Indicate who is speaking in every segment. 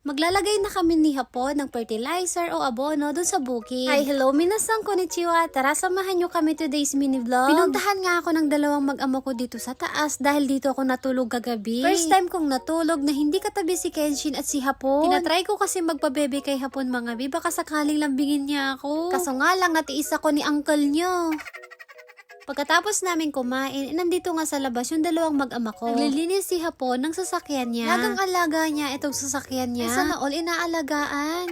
Speaker 1: Maglalagay na kami ni Hapon ng fertilizer o abono dun sa bukid. Hi, hello, minasan konnichiwa. Tara, samahan nyo kami today's mini vlog. Pinuntahan nga ako ng dalawang mag-ama ko dito sa taas dahil dito ako natulog kagabi. First time kong natulog na hindi katabi si Kenshin at si Hapon. Tinatry ko kasi magpabebe kay Hapon mga bi, baka sakaling lambingin niya ako. Kaso nga lang, natiis ako ni uncle nyo. Pagkatapos namin kumain, nandito nga sa labas yung dalawang mag-ama ko. Naglilinis si Hapon ng sasakyan niya. Lagang alaga niya itong sasakyan niya. Sana all inaalagaan.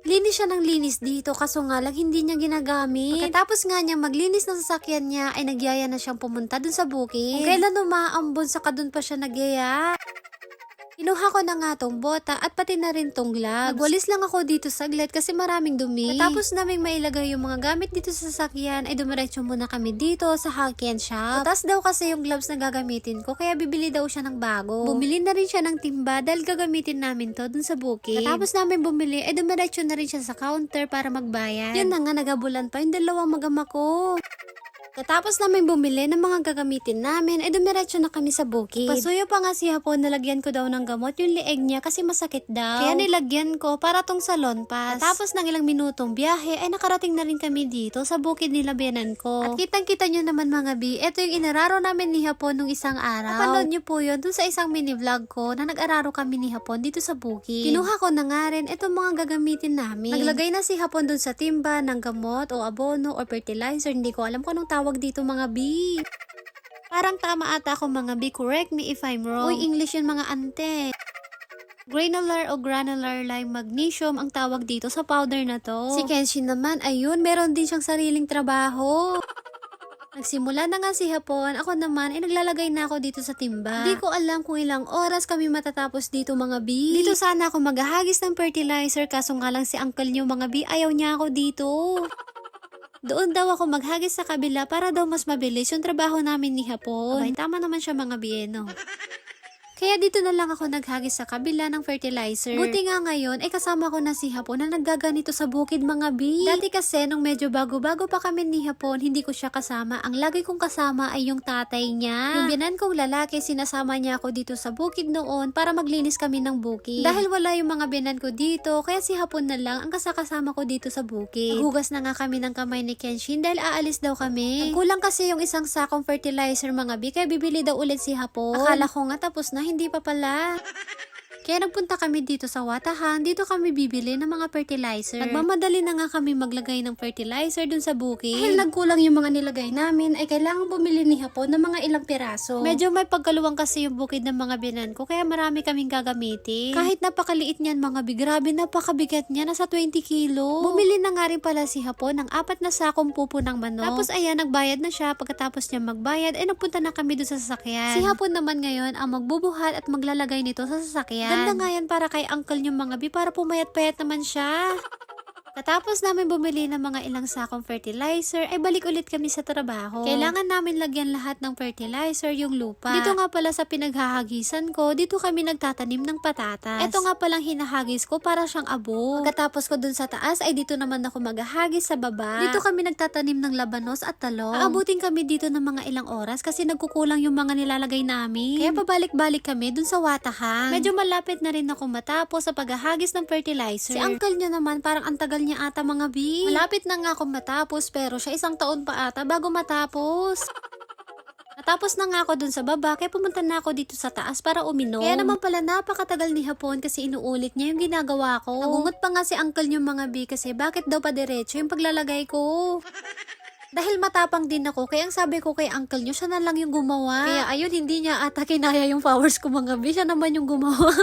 Speaker 1: Linis siya ng linis dito kaso nga lang hindi niya ginagamit. Pagkatapos nga niya maglinis ng sasakyan niya ay nagyaya na siyang pumunta dun sa bukid. Kung kailan umaambon saka dun pa siya nagyaya. Kinuha ko na nga tong bota at pati na rin tong gloves. Nagwalis lang ako dito saglit kasi maraming dumi. Tapos naming mailagay yung mga gamit dito sa sasakyan ay dumiretso muna kami dito sa Halkian shop. Tatas daw kasi yung gloves na gagamitin ko kaya bibili daw siya ng bago. Bumili na rin siya ng timba dahil gagamitin namin to dun sa bukid. Tapos namin bumili ay dumiretso na rin siya sa counter para magbayad. Yun na nga, nagabulan pa yung dalawang mag-ama ko. Katapos namin bumili ng mga gagamitin namin, ay dumiretso na kami sa bukid. Pasuyo pa nga si Hapon, nalagyan ko daw ng gamot yung lieg niya kasi masakit daw. Kaya nilagyan ko para tong salon pass. Tapos ng ilang minutong biyahe, ay nakarating na rin kami dito sa bukid nila biyanan ko. At kitang-kita nyo naman mga bi, ito yung inararo namin ni Hapon nung isang araw. Napanood nyo po yun dun sa isang mini vlog ko na nag-araro kami ni Hapon dito sa bukid. Kinuha ko na nga rin itong mga gagamitin namin. Naglagay na si Hapon dun sa timba ng gamot o abono o fertilizer, hindi ko alam kung anong tawag dito mga bi. Parang tama ata ako mga bi, correct me if I'm wrong. Uy, English yun mga ante. Granular o granular lime magnesium ang tawag dito sa powder na to. Si Kenshin naman, ayun, meron din siyang sariling trabaho. Nagsimula na nga si Hapon, ako naman ay naglalagay na ako dito sa timba. Hindi ko alam kung ilang oras kami matatapos dito mga bi. Dito sana ako maghahagis ng fertilizer kaso nga lang si uncle nyo mga bi, ayaw niya ako dito. Doon daw ako maghagis sa kabila para daw mas mabilis yung trabaho namin ni Hapon. Abay, tama naman siya mga biyeno. Kaya dito na lang ako naghagis sa kabila ng fertilizer. Buti nga ngayon, ay kasama ko na si Hapon na naggaganito sa bukid mga bi. Dati kasi, nung medyo bago-bago pa kami ni Hapon, hindi ko siya kasama. Ang lagi kong kasama ay yung tatay niya. Yung binan kong lalaki, sinasama niya ako dito sa bukid noon para maglinis kami ng bukid. Dahil wala yung mga binan ko dito, kaya si Hapon na lang ang kasakasama ko dito sa bukid. Hugas na nga kami ng kamay ni Kenshin dahil aalis daw kami. Kulang kasi yung isang sakong fertilizer mga bi, kaya bibili daw ulit si Hapon. Akala ko nga tapos na, hindi pa pala. Kaya nagpunta kami dito sa Watahan, dito kami bibili ng mga fertilizer. Nagmamadali na nga kami maglagay ng fertilizer dun sa bukid. Dahil nagkulang yung mga nilagay namin, ay kailangan bumili ni Hapon ng mga ilang piraso. Medyo may pagkaluwang kasi yung bukid ng mga binan ko, kaya marami kaming gagamitin. Kahit napakaliit niyan mga bi, grabe napakabigat niya, nasa 20 kilo. Bumili na nga rin pala si Hapon ng 4 na sakong pupo ng manok. Tapos ayan, nagbayad na siya. Pagkatapos niya magbayad, ay nagpunta na kami dun sa sasakyan. Si Hapon naman ngayon ang magbubuhat at maglalagay nito sa sasakyan. Ganda nga yan para kay uncle nyo mga bi, para pumayat-payat naman siya. Katapos namin bumili ng mga ilang sakong fertilizer, ay balik ulit kami sa trabaho. Kailangan namin lagyan lahat ng fertilizer yung lupa. Dito nga pala sa pinaghahagisan ko, dito kami nagtatanim ng patatas. Ito nga palang hinahagis ko para siyang abo. Pagkatapos ko dun sa taas, ay dito naman ako maghahagis sa baba. Dito kami nagtatanim ng labanos at talong. Aabutin kami dito ng mga ilang oras kasi nagkukulang yung mga nilalagay namin. Kaya pabalik-balik kami dun sa Watahan. Medyo malapit na rin ako matapos sa paghahagis ng fertilizer. Si uncle niya naman parang ang tagal niya ata mga bi. Malapit na nga ako matapos pero siya 1 taon pa ata bago matapos. Natapos na nga ako dun sa baba kaya pumunta na ako dito sa taas para uminom. Kaya naman pala napakatagal ni Hapon kasi inuulit niya yung ginagawa ko. Nagungot pa nga si uncle yung mga bi kasi bakit daw pa diretso yung paglalagay ko. Dahil matapang din ako, kaya ang sabi ko kay uncle nyo, siya na lang yung gumawa. Kaya ayun, hindi niya ata kinaya yung powers ko mga bi, siya naman yung gumawa.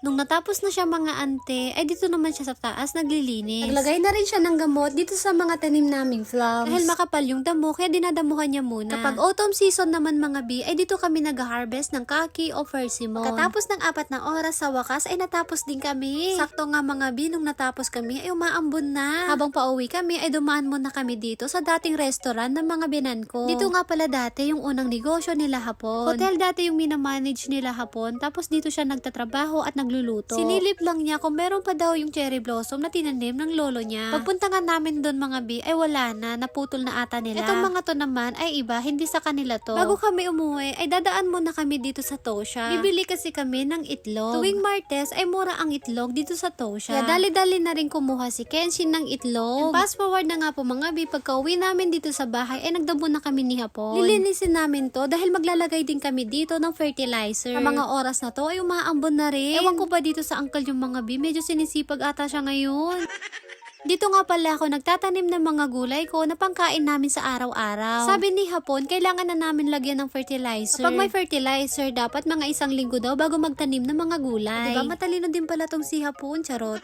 Speaker 1: Nung natapos na siya mga ante, ay dito naman siya sa taas naglilinis. Naglagay na rin siya ng gamot dito sa mga tanim naming flowers. Dahil makapal yung damo, kaya dinadamuhan niya muna. Kapag autumn season naman mga bi, ay dito kami nag-harvest ng kaki o persimmon. Pagkatapos ng 4 na oras sa wakas, ay natapos din kami. Sakto nga mga bi, nung natapos kami, ay umaambon na. Habang pauwi kami, ay dumaan muna kami dito sa dating restaurant ng mga binan ko. Dito nga pala dati yung unang negosyo nila Hapon. Hotel dati yung minamanage nila Hapon, tapos dito siya nagtatrabaho at nag pagluluto. Sinilip lang niya kung meron pa daw yung cherry blossom na tinanim ng lolo niya. Pagpunta nga namin doon mga bi, ay wala na, naputol na ata nila. Itong mga to naman ay iba, hindi sa kanila to. Bago kami umuwi, ay dadaan muna kami dito sa Tosha. Bibili kasi kami ng itlog. Tuwing Martes ay mura ang itlog dito sa Tosha. Kaya dali-dali na rin kumuha si Kenshin ng itlog. And fast forward na nga po mga bi, pagka uwi namin dito sa bahay, ay nagdabo na kami ni Hapon. Lilinisin namin to dahil maglalagay din kami dito ng fertilizer. Sa mga oras na to ay umaambon na rin. Ewan ko ba dito sa uncle yung mga bi, medyo sinisipag ata siya ngayon. Dito nga pala ako nagtatanim ng mga gulay ko na pangkain namin sa araw-araw. Sabi ni Hapon, kailangan na namin lagyan ng fertilizer. Kapag may fertilizer, dapat mga 1 linggo daw bago magtanim ng mga gulay. Diba matalino din pala tong si Hapon, charot.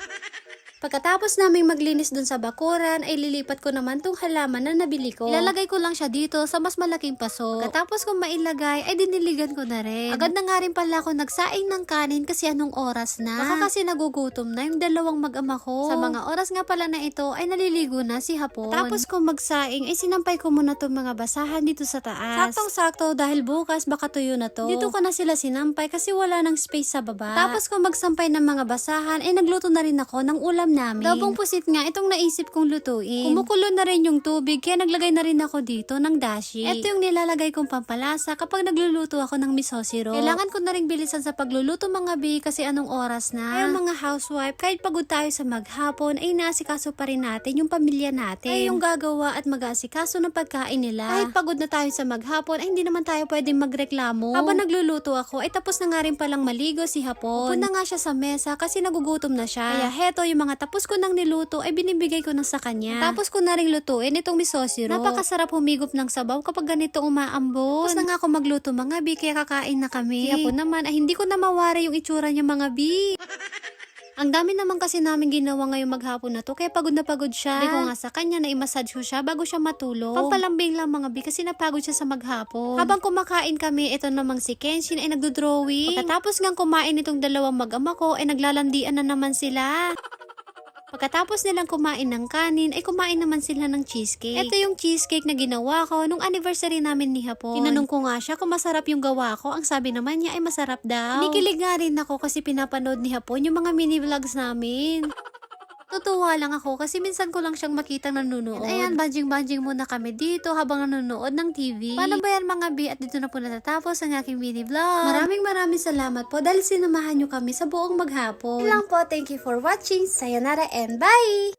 Speaker 1: Pagkatapos naming maglinis dun sa bakuran, ay lilipat ko naman tong halaman na nabili ko. Ilalagay ko lang siya dito sa mas malaking paso. Pagkatapos kong mailagay, ay diniligan ko na rin. Agad na nga rin pala ako nagsaing ng kanin kasi anong oras na. Baka kasi nagugutom na yung dalawang mag-ama ko. Sa mga oras nga pala na ito, ay naliligo na si Hapon. Tapos kong magsaing, ay sinampay ko muna tong mga basahan dito sa taas. Saktong-sakto dahil bukas baka tuyo na to. Dito ko na sila sinampay kasi wala nang space sa baba. Tapos kong magsampay ng mga basahan, ay nagluto na rin ako ng ulam namin. Dabong pusit nga itong naisip kong lutuin. Kumukulo na rin yung tubig kaya naglagay na rin ako dito ng dashi. Ito yung nilalagay kong pampalasa kapag nagluluto ako ng miso syrup. Kailangan ko na rin bilisan sa pagluluto mga bi kasi anong oras na. Ay mga housewife, kahit pagod tayo sa maghapon ay naasikaso pa rin natin yung pamilya natin. Ay yung gagawa at mag-aasikaso ng pagkain nila. Kahit pagod na tayo sa maghapon ay hindi naman tayo pwedeng magreklamo. Habang nagluluto ako ay tapos na nga rin palang maligo si Hapon. Upo na nga siya sa mesa kasi nagugutom na siya. Kaya heto yung mga tapos ko nang niluto ay binibigay ko na sa kanya. Tapos ko na ring lutuin itong miso syrup. Napakasarap humigop ng sabaw kapag ganito umaambon. Tapos na nga ako magluto mga bi kaya kakain na kami. Si Hapon naman ay hindi ko na mawari yung itsura niya mga bi. Ang dami naman kasi namin ginawa ngayong maghapon na to kaya pagod na pagod siya. Hindi ko nga sa kanya na i-massage ko siya bago siya matulog. Pampalambing lang mga bi kasi napagod siya sa maghapon. Habang kumakain kami, ito namang si Kenshin ay nagdo-drawing. Pagkatapos ngang kumain itong dalawang mag-ama ko ay naglalandian na naman sila. Pagkatapos nilang kumain ng kanin, ay kumain naman sila ng cheesecake. Ito yung cheesecake na ginawa ko nung anniversary namin ni Hapon. Tinanong ko nga siya kung masarap yung gawa ko. Ang sabi naman niya ay masarap daw. Nikilig nga rin ako kasi pinapanood ni Hapon yung mga mini vlogs namin. Tutuwa lang ako kasi minsan ko lang siyang makitang nanonood. Ayan, banjing-banjing muna kami dito habang nanonood ng TV. Paano ba yan mga bi? At dito na po natatapos ang aking mini vlog. Maraming salamat po dahil sinamahan nyo kami sa buong maghapon. Yun lang po, thank you for watching. Sayonara and bye!